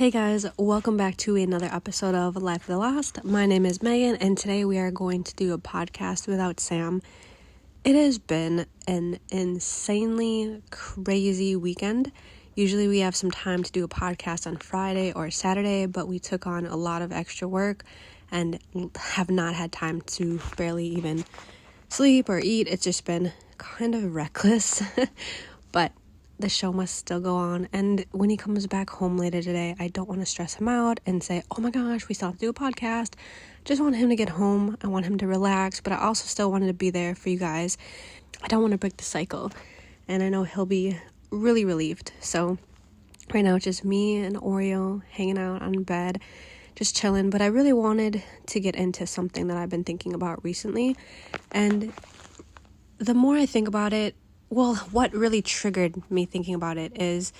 Hey guys, welcome back to another episode of Life of the Lost. My name is Megan, and today we are going to do a podcast without Sam. It has been an insanely crazy weekend. Usually we have some time to do a podcast on Friday or Saturday, but we took on a lot of extra work and have not had time to barely even sleep or eat. It's just been kind of reckless, but the show must still go on. And when he comes back home later today, I don't want to stress him out and say, oh my gosh, we still have to do a podcast. Just want him to get home. I want him to relax, but I also still wanted to be there for you guys. I don't want to break the cycle, and I know he'll be really relieved. So right now it's just me and Oreo hanging out on bed, just chilling. But I really wanted to get into something that I've been thinking about recently, and the more I think about it, what really triggered me thinking about it is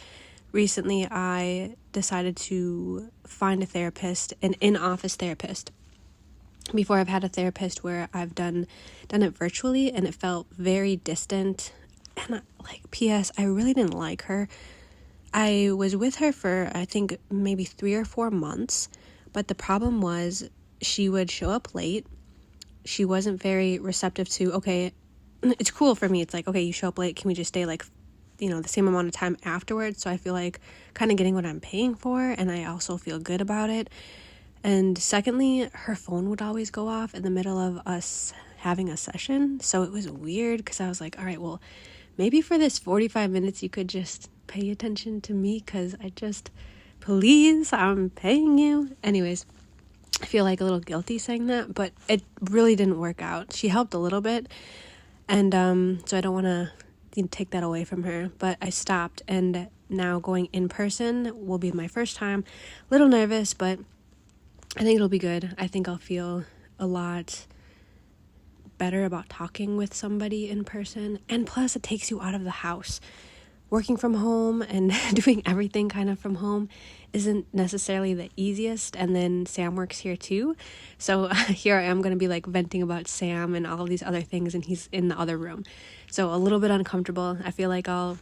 recently I decided to find a therapist, an in-office therapist. Before, I've had a therapist where I've done it virtually, and it felt very distant. And P.S., I really didn't like her. I was with her for, I think, maybe 3 or 4 months, but the problem was she would show up late. She wasn't very receptive to, okay, it's cool for me. It's like, okay, you show up late. Can we just stay the same amount of time afterwards? So I feel like kind of getting what I'm paying for, and I also feel good about it. And secondly, her phone would always go off in the middle of us having a session. So it was weird because I was like, all right, well, maybe for this 45 minutes, you could just pay attention to me because please, I'm paying you. Anyways, I feel like a little guilty saying that, but it really didn't work out. She helped a little bit. And so I don't want to take that away from her, but I stopped, and now going in person will be my first time. A little nervous, but I think it'll be good. I think I'll feel a lot better about talking with somebody in person, and plus it takes you out of the house. Working from home and doing everything kind of from home isn't necessarily the easiest, and then Sam works here too. So here I am going to be venting about Sam and all of these other things, and he's in the other room. So a little bit uncomfortable. I feel like I'll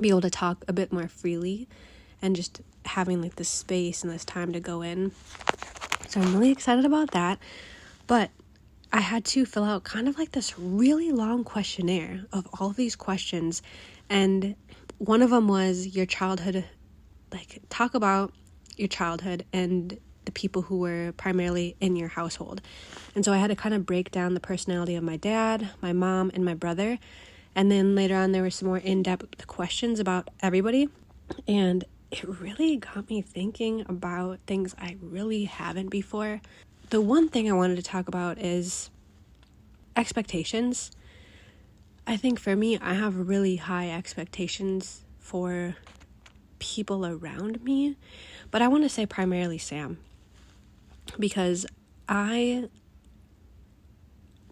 be able to talk a bit more freely and just having this space and this time to go in. So I'm really excited about that. But I had to fill out kind of this really long questionnaire of all of these questions. And one of them was your childhood, talk about your childhood and the people who were primarily in your household. And so I had to kind of break down the personality of my dad, my mom, and my brother. And then later on, there were some more in-depth questions about everybody. And it really got me thinking about things I really haven't before. The one thing I wanted to talk about is expectations. I think for me, I have really high expectations for people around me, but I want to say primarily Sam, because now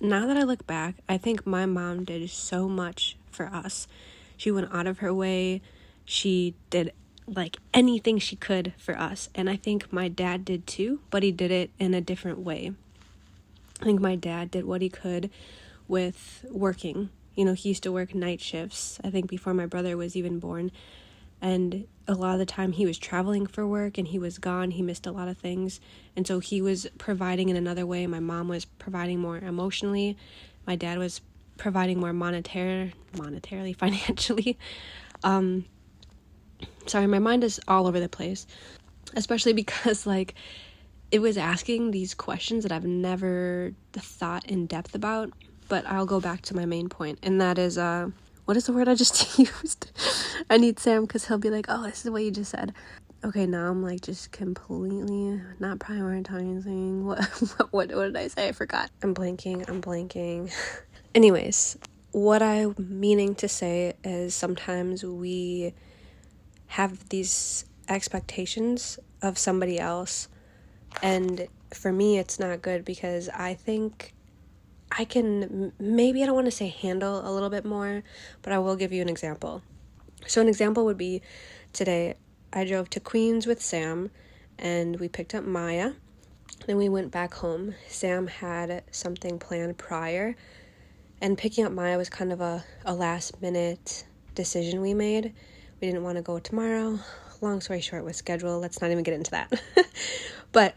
that I look back, I think my mom did so much for us. She went out of her way. She did anything she could for us, and I think my dad did too, but he did it in a different way. I think my dad did what he could with working. He used to work night shifts, I think before my brother was even born. And a lot of the time he was traveling for work and he was gone. He missed a lot of things. And so he was providing in another way. My mom was providing more emotionally. My dad was providing more monetarily, financially. Sorry, my mind is all over the place. Especially because it was asking these questions that I've never thought in depth about. But I'll go back to my main point, and that is, what is the word I just used? I need Sam, because he'll be like, oh, this is what you just said. Okay, now I'm just completely not prioritizing. What did I say? I forgot. I'm blanking. Anyways, what I'm meaning to say is sometimes we have these expectations of somebody else, and for me, it's not good, because I think I can, maybe I don't want to say handle a little bit more, but I will give you an example. So an example would be today I drove to Queens with Sam, and we picked up Maya. Then we went back home. Sam had something planned prior, and picking up Maya was kind of a last minute decision we made. We didn't want to go tomorrow. long story short with schedule, let's not even get into that. But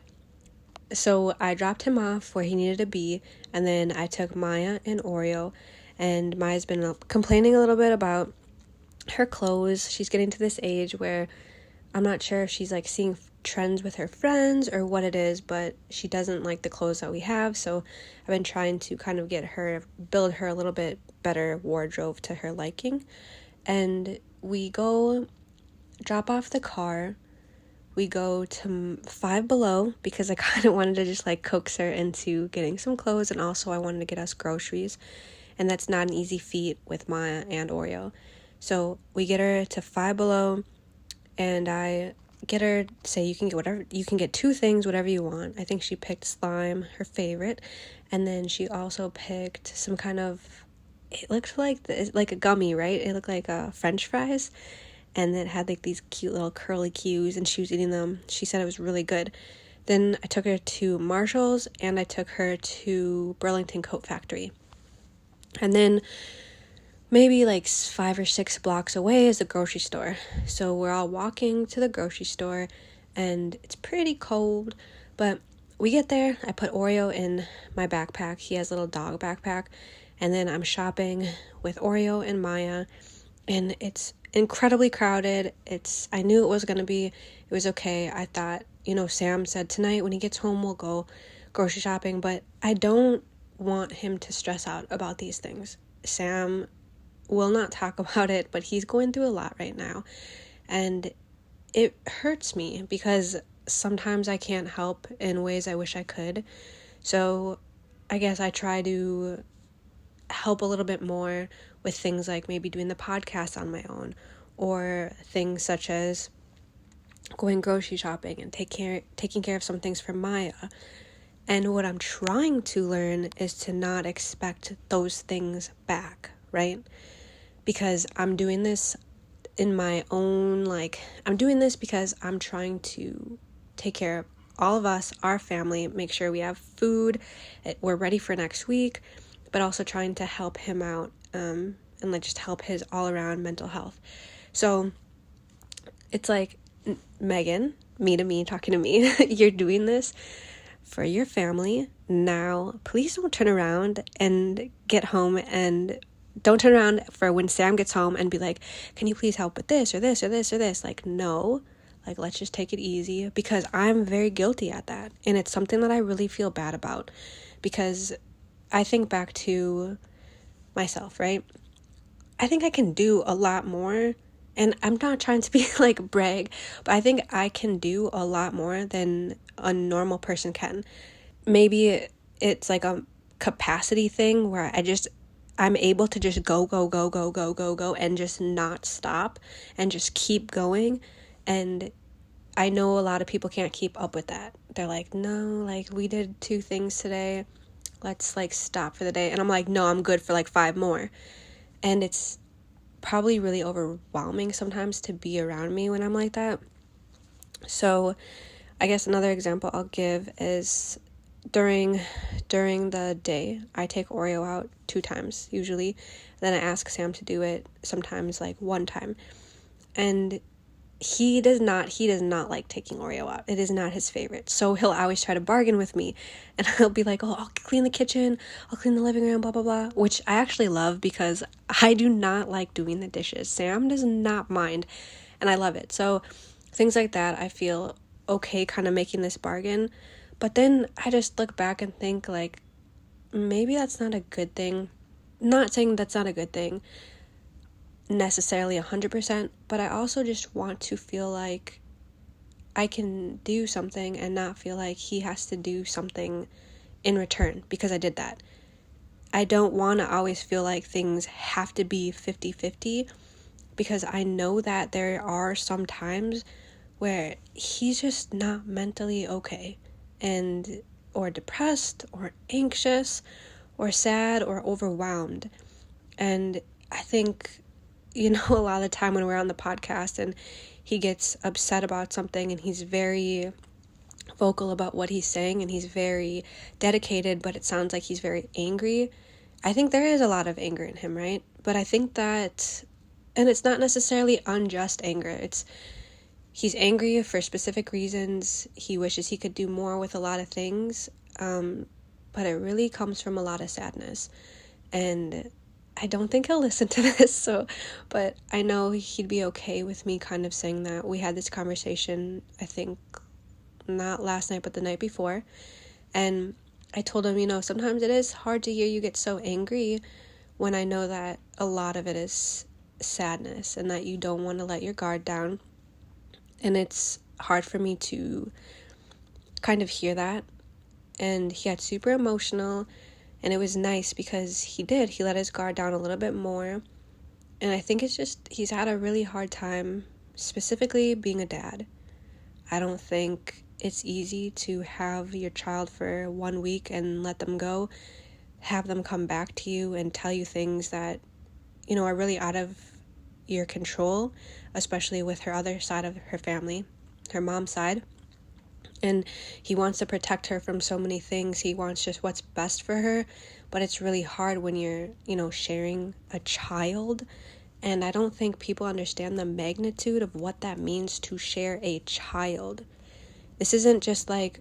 so I dropped him off where he needed to be, and then I took Maya and Oreo, and Maya's been complaining a little bit about her clothes. She's getting to this age where I'm not sure if she's like seeing trends with her friends or what it is, but she doesn't like the clothes that we have. So I've been trying to kind of build her a little bit better wardrobe to her liking. And we go drop off the car. We go to Five Below because I kind of wanted to just like coax her into getting some clothes, and also I wanted to get us groceries, and that's not an easy feat with Maya and Oreo. So we get her to Five Below, and I get her, say you can get 2 things, whatever you want. I think she picked slime, her favorite, and then she also picked some kind of, it looked like a gummy, right? It looked like French fries, and it had like these cute little curly cues, and she was eating them. She said it was really good. Then I took her to Marshall's, and I took her to Burlington Coat Factory. And then maybe like 5 or 6 blocks away is the grocery store. So we're all walking to the grocery store, and it's pretty cold, but we get there. I put Oreo in my backpack. He has a little dog backpack. And then I'm shopping with Oreo and Maya, and it's incredibly crowded. I knew it was okay. I thought, Sam said tonight when he gets home, we'll go grocery shopping, but I don't want him to stress out about these things. Sam will not talk about it, but he's going through a lot right now, and it hurts me because sometimes I can't help in ways I wish I could. So I guess I try to help a little bit more with things like maybe doing the podcast on my own, or things such as going grocery shopping and taking care of some things for Maya. And what I'm trying to learn is to not expect those things back, right? Because I'm doing this in my own, I'm doing this because I'm trying to take care of all of us, our family, make sure we have food, we're ready for next week, but also trying to help him out, and just help his all-around mental health. So it's like, Megan, me talking to me, you're doing this for your family. Now, please don't turn around and get home, and don't turn around for when Sam gets home and be like, can you please help with this or this or this or this? No, let's just take it easy, because I'm very guilty at that. And it's something that I really feel bad about, because I think back to myself, right? I think I can do a lot more, and I'm not trying to be brag, but I think I can do a lot more than a normal person can. Maybe it's like a capacity thing where I'm able to just go, and just not stop and just keep going. And I know a lot of people can't keep up with that. They're like, no, we did 2 things today. Let's stop for the day. And I'm like, no, I'm good for 5 more. And it's probably really overwhelming sometimes to be around me when I'm like that. So I guess another example I'll give is during the day, I take Oreo out 2 times usually. Then I ask Sam to do it sometimes 1 time. And he does not like taking Oreo out. It is not his favorite. So he'll always try to bargain with me, and he'll be like, oh, I'll clean the kitchen, I'll clean the living room, blah, blah, blah, which I actually love because I do not like doing the dishes. Sam does not mind, and I love it. So things like that, I feel okay kind of making this bargain. But then I just look back and think maybe that's not a good thing. Not saying that's not a good thing necessarily 100%, but I also just want to feel like I can do something and not feel like he has to do something in return because I did that. I don't want to always feel like things have to be 50-50, because I know that there are some times where he's just not mentally okay, or depressed or anxious or sad or overwhelmed. And I think, a lot of the time when we're on the podcast and he gets upset about something and he's very vocal about what he's saying and he's very dedicated, but it sounds like he's very angry. I think there is a lot of anger in him, right? But I think that, and it's not necessarily unjust anger. he's angry for specific reasons. He wishes he could do more with a lot of things, but it really comes from a lot of sadness. And I don't think he'll listen to this, but I know he'd be okay with me kind of saying that. We had this conversation, I think, not last night, but the night before, and I told him, sometimes it is hard to hear you get so angry when I know that a lot of it is sadness and that you don't want to let your guard down. And it's hard for me to kind of hear that. And he got super emotional, and it was nice because he let his guard down a little bit more. And I think it's just, he's had a really hard time, specifically being a dad. I don't think it's easy to have your child for 1 week and let them go, have them come back to you and tell you things that, are really out of your control, especially with her other side of her family, her mom's side. And he wants to protect her from so many things. He wants just what's best for her, but it's really hard when you're, sharing a child. And I don't think people understand the magnitude of what that means to share a child. This isn't just like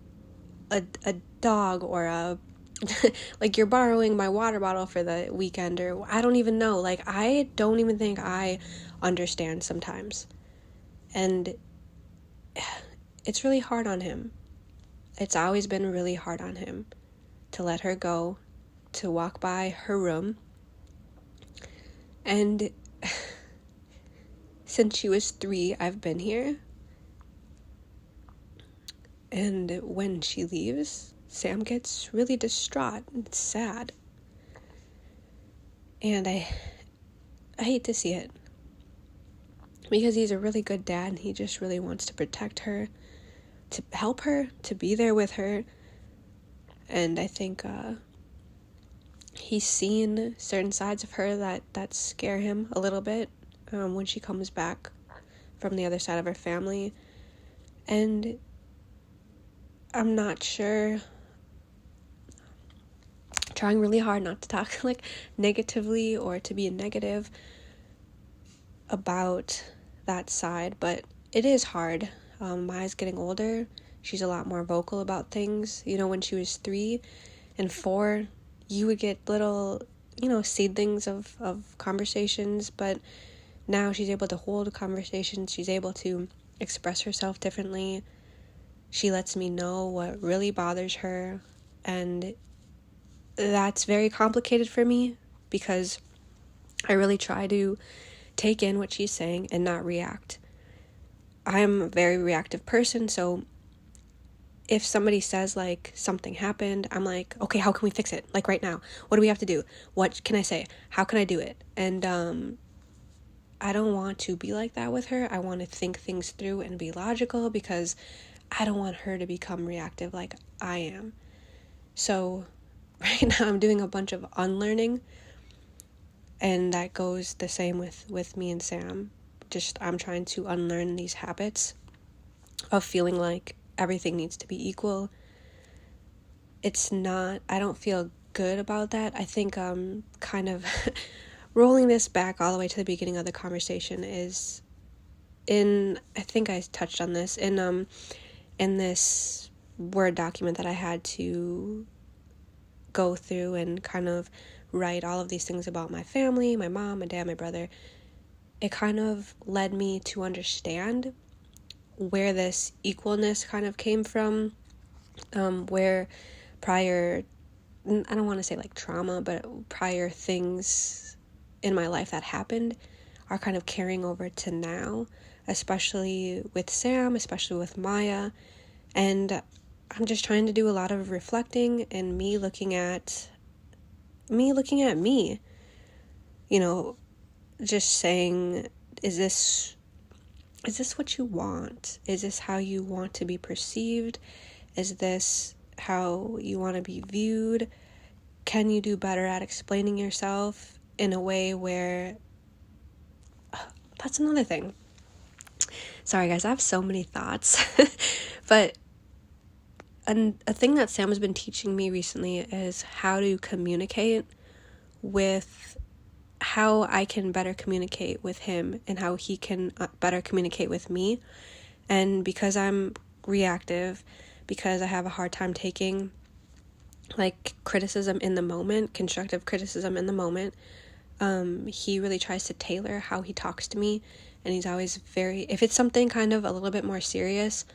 a dog or like you're borrowing my water bottle for the weekend, or I don't even know. Like, I don't even think I understand sometimes. And it's really hard on him. It's always been really hard on him to let her go, to walk by her room. And since she was 3, I've been here. And when she leaves, Sam gets really distraught and sad. And I hate to see it, because he's a really good dad and he just really wants to protect her, to help her, to be there with her. And I think he's seen certain sides of her that scare him a little bit when she comes back from the other side of her family. And I'm not sure, trying really hard not to talk like negatively or to be negative about that side, but it is hard. Maya's getting older. She's a lot more vocal about things. When she was 3 and 4, you would get little, seedlings of conversations, but now she's able to hold conversations. She's able to express herself differently. She lets me know what really bothers her, and that's very complicated for me because I really try to take in what she's saying and not react. I'm a very reactive person, so if somebody says like something happened, I'm like, okay, how can we fix it? Like right now, what do we have to do? What can I say? How can I do it? And I don't want to be like that with her. I want to think things through and be logical because I don't want her to become reactive like I am. So right now I'm doing a bunch of unlearning, and that goes the same with me and Sam. Just I'm trying to unlearn these habits of feeling like everything needs to be equal. It's not, I don't feel good about that. I think kind of rolling this back all the way to the beginning of the conversation is I think I touched on this in this Word document that I had to go through and kind of write all of these things about my family, my mom, my dad, my brother. It kind of led me to understand where this equalness kind of came from, where prior, I don't want to say like trauma, but prior things in my life that happened are kind of carrying over to now, especially with Sam, especially with Maya. And I'm just trying to do a lot of reflecting and me looking at me, just saying, is this what you want? Is this how you want to be perceived? Is this how you want to be viewed? Can you do better at explaining yourself in a way where, that's another thing. Sorry guys, I have so many thoughts, but a thing that Sam has been teaching me recently is how to communicate with, how I can better communicate with him and how he can better communicate with me. And because I'm reactive, because I have a hard time taking like criticism in the moment, constructive criticism in the moment, he really tries to tailor how he talks to me. And he's always if it's something kind of a little bit more serious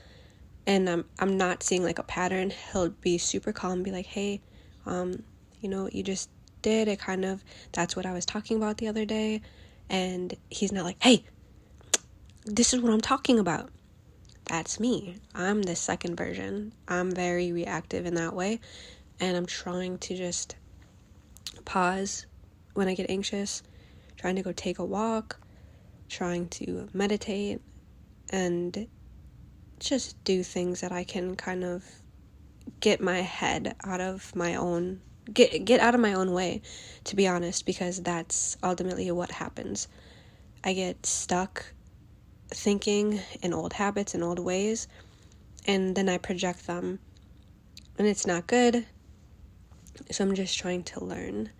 and I'm not seeing like a pattern, he'll be super calm and be like, hey, what you just did, that's what I was talking about the other day. And he's not like, hey, this is what I'm talking about. That's me. I'm the second version. I'm very reactive in that way. And I'm trying to just pause when I get anxious, trying to go take a walk, trying to meditate, and just do things that I can kind of get my head out of my own, get out of my own way, to be honest, because that's ultimately what happens. I get stuck thinking in old habits and old ways, and then I project them, and it's not good. So I'm just trying to learn.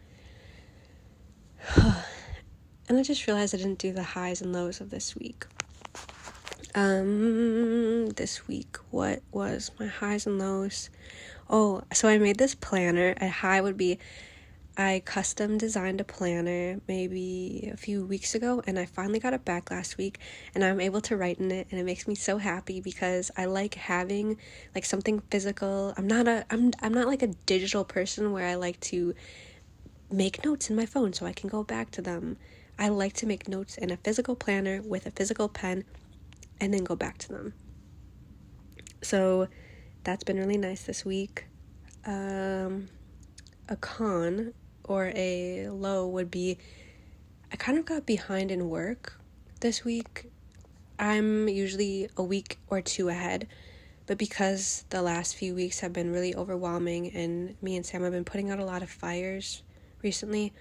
And I just realized I didn't do the highs and lows of this week. This week, what was my highs and lows? Oh, so I made this planner. A high would be I custom designed a planner maybe a few weeks ago, and I finally got it back last week, and I'm able to write in it, and it makes me so happy because I like having like something physical. I'm not like a digital person where I like to make notes in my phone so I can go back to them. I like to make notes in a physical planner with a physical pen and then go back to them. So that's been really nice this week. A con or a low would be I kind of got behind in work this week. I'm usually a week or two ahead, but because the last few weeks have been really overwhelming and me and Sam have been putting out a lot of fires recently,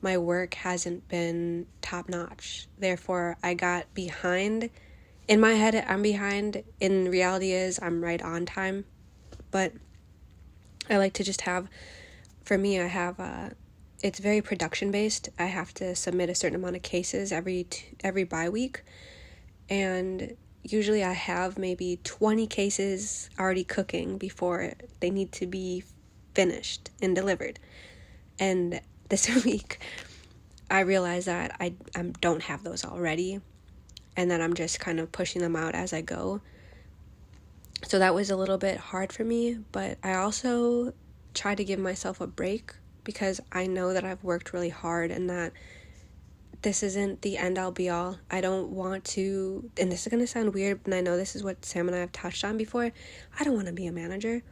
my work hasn't been top notch. Therefore, I got behind. In my head, I'm behind. In reality I'm right on time. But I like to just have, for me, I have, it's very production based. I have to submit a certain amount of cases every bi-week. And usually I have maybe 20 cases already cooking before they need to be finished and delivered. And this week, I realized that I don't have those already, and that I'm just kind of pushing them out as I go. So that was a little bit hard for me, but I also try to give myself a break because I know that I've worked really hard and that this isn't the end all be all. I don't want to, and this is going to sound weird, and I know this is what Sam and I have touched on before, I don't want to be a manager.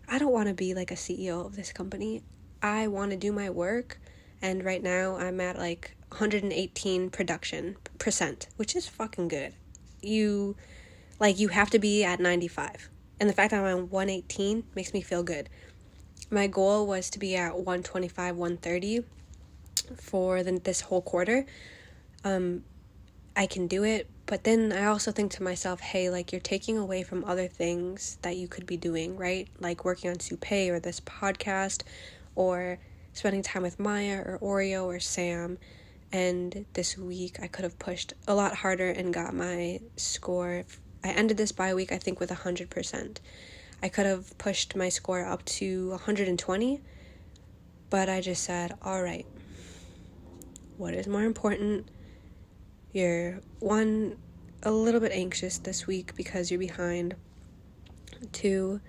I don't want to be like a CEO of this company. I want to do my work, and right now I'm at like 118 production percent, which is fucking good. You have to be at 95, and the fact that I'm on 118 makes me feel good. My goal was to be at 125, 130 for this whole quarter. I can do it, but then I also think to myself, hey, like, you're taking away from other things that you could be doing, right? Like working on Soupé or this podcast, or spending time with Maya or Oreo or Sam. And this week I could have pushed a lot harder and got my score. I ended this bi-week, I think, with 100%. I could have pushed my score up to 120, but I just said, all right, what is more important? You're, one, a little bit anxious this week because you're behind. Two,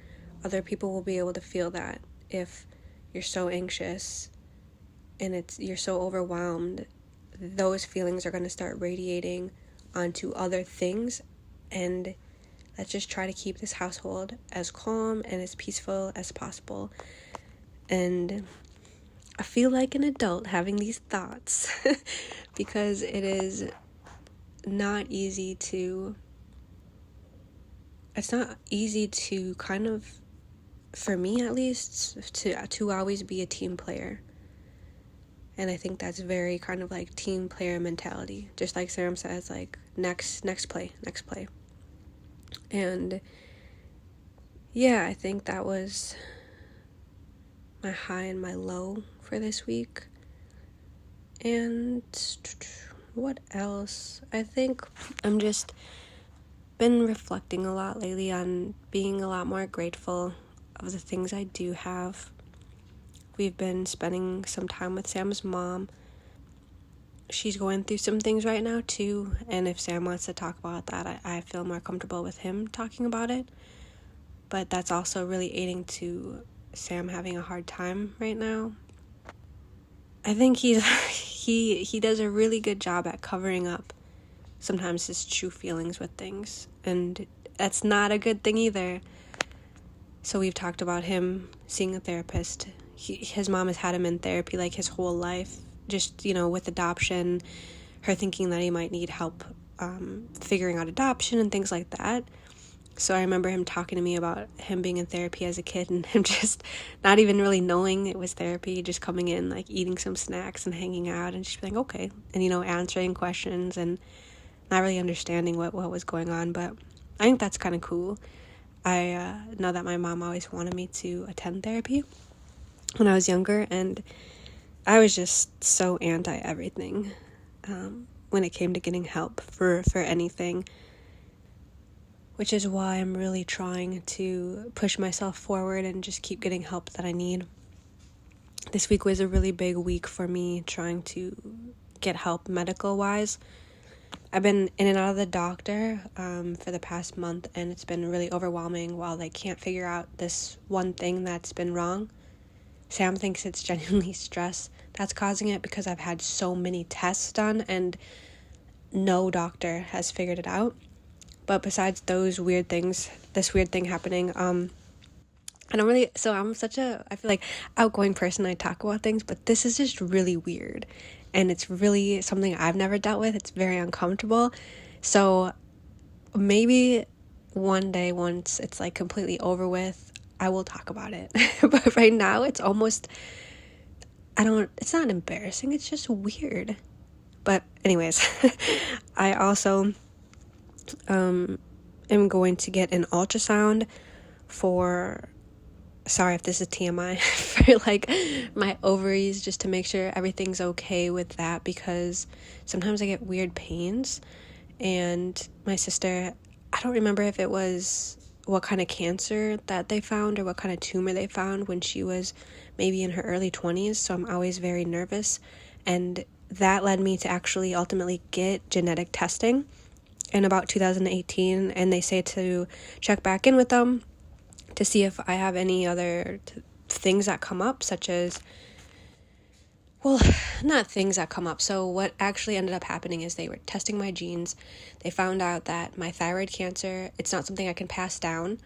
other people will be able to feel that if you're so anxious and you're so overwhelmed, those feelings are going to start radiating onto other things. And let's just try to keep this household as calm and as peaceful as possible. And I feel like an adult having these thoughts because it is not easy to, it's not easy to kind of, for me at least, to always be a team player. And I think that's very kind of like team player mentality. Just like Sam says, like, next play. And yeah, I think that was my high and my low for this week. And what else? I think I'm just been reflecting a lot lately on being a lot more grateful of the things I do have. We've been spending some time with Sam's mom. She's going through some things right now too, and if Sam wants to talk about that, I feel more comfortable with him talking about it. But that's also really aiding to Sam having a hard time right now. I think he does a really good job at covering up sometimes his true feelings with things, and that's not a good thing either. So we've talked about him seeing a therapist. His mom has had him in therapy like his whole life, just, with adoption, her thinking that he might need help figuring out adoption and things like that. So I remember him talking to me about him being in therapy as a kid and him just not even really knowing it was therapy, just coming in, like eating some snacks and hanging out and just being okay. And, answering questions and not really understanding what was going on. But I think that's kind of cool. I know that my mom always wanted me to attend therapy when I was younger, and I was just so anti everything when it came to getting help for anything, which is why I'm really trying to push myself forward and just keep getting help that I need. This week was a really big week for me trying to get help medical-wise. I've been in and out of the doctor for the past month, and it's been really overwhelming while they can't figure out this one thing that's been wrong. Sam thinks it's genuinely stress that's causing it because I've had so many tests done and no doctor has figured it out. But besides those weird things, this weird thing happening, I'm such a, I feel like, outgoing person. I talk about things, but this is just really weird. And it's really something I've never dealt with. It's very uncomfortable. So maybe one day, once it's like completely over with, I will talk about it. But right now it's almost, it's not embarrassing. It's just weird. But anyways, I also am going to get an ultrasound for, sorry if this is TMI, for like my ovaries, just to make sure everything's okay with that, because sometimes I get weird pains. And my sister, I don't remember if it was what kind of cancer that they found or what kind of tumor they found when she was maybe in her early 20s, so I'm always very nervous. And that led me to actually ultimately get genetic testing in about 2018, and they say to check back in with them to see if I have any other things that come up, such as, well, not things that come up. So what actually ended up happening is they were testing my genes. They found out that my thyroid cancer, it's not something I can pass down,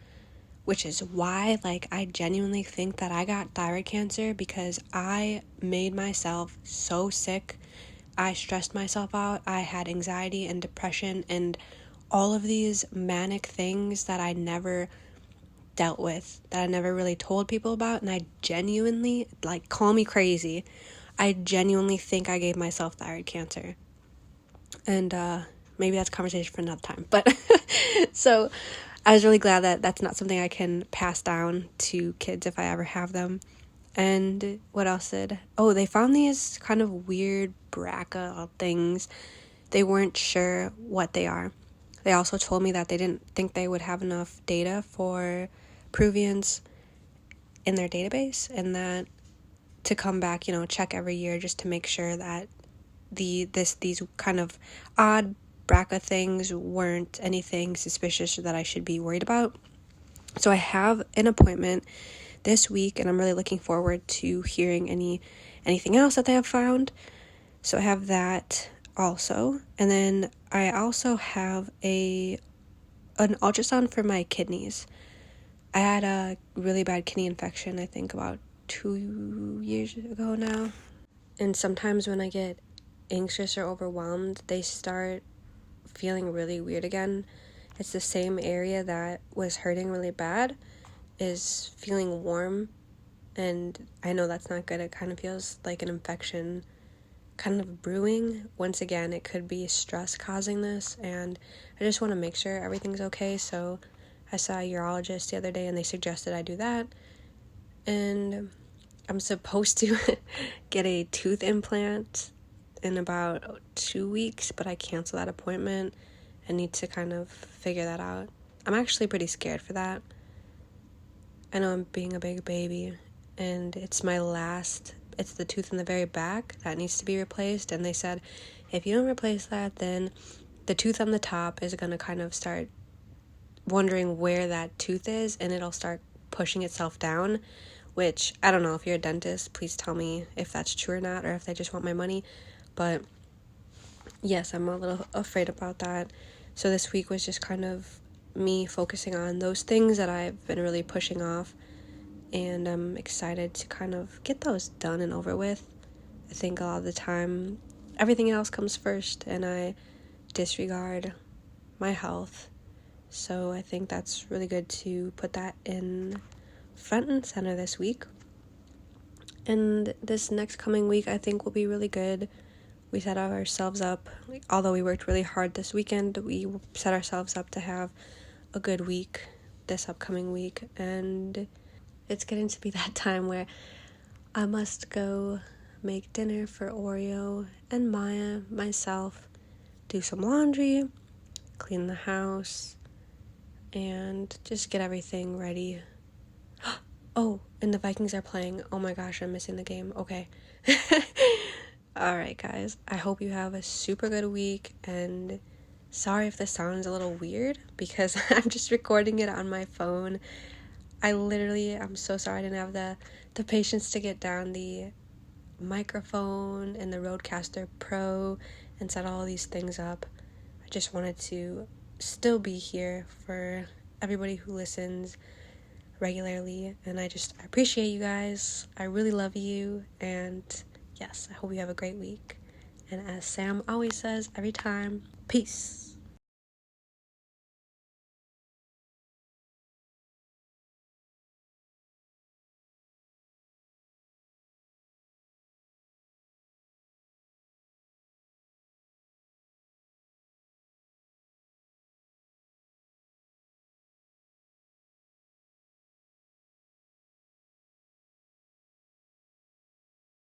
which is why, I genuinely think that I got thyroid cancer, because I made myself so sick. I stressed myself out. I had anxiety and depression and all of these manic things that I never dealt with, that I never really told people about. And I genuinely, call me crazy, I genuinely think I gave myself thyroid cancer. And maybe that's a conversation for another time. But so I was really glad that that's not something I can pass down to kids if I ever have them. And what else they found these kind of weird BRCA things. They weren't sure what they are. They also told me that they didn't think they would have enough data for Peruvians in their database, and that to come back, check every year just to make sure that these kind of odd BRCA things weren't anything suspicious or that I should be worried about. So I have an appointment this week, and I'm really looking forward to hearing anything else that they have found. So I have that also. And then I also have an ultrasound for my kidneys. I had a really bad kidney infection, I think about 2 years ago now. And sometimes when I get anxious or overwhelmed, they start feeling really weird again. It's the same area that was hurting really bad is feeling warm, and I know that's not good. It kind of feels like an infection kind of brewing. Once again, it could be stress causing this, and I just want to make sure everything's okay. So I saw a urologist the other day, and they suggested I do that. And I'm supposed to get a tooth implant in about 2 weeks, but I canceled that appointment, I need to kind of figure that out. I'm actually pretty scared for that. I know I'm being a big baby, and it's the tooth in the very back that needs to be replaced, and they said if you don't replace that, then the tooth on the top is going to kind of start wondering where that tooth is, and it'll start pushing itself down, which I don't know. If you're a dentist, please tell me if that's true or not, or if they just want my money. But yes, I'm a little afraid about that. So this week was just kind of me focusing on those things that I've been really pushing off, and I'm excited to kind of get those done and over with. I think a lot of the time everything else comes first, and I disregard my health. So I think that's really good to put that in front and center this week. And this next coming week, I think, will be really good. We set ourselves up, although we worked really hard this weekend, we set ourselves up to have a good week this upcoming week. And it's getting to be that time where I must go make dinner for Oreo and Maya, myself, do some laundry, clean the house, and just get everything ready. Oh, and the Vikings are playing. Oh my gosh, I'm missing the game. Okay. Alright, guys. I hope you have a super good week, and sorry if this sounds a little weird because I'm just recording it on my phone. I'm so sorry I didn't have the patience to get down the microphone and the Rodecaster Pro and set all these things up. I just wanted to still be here for everybody who listens regularly, and I appreciate you guys. I really love you, and yes, I hope you have a great week. And as Sam always says every time, peace.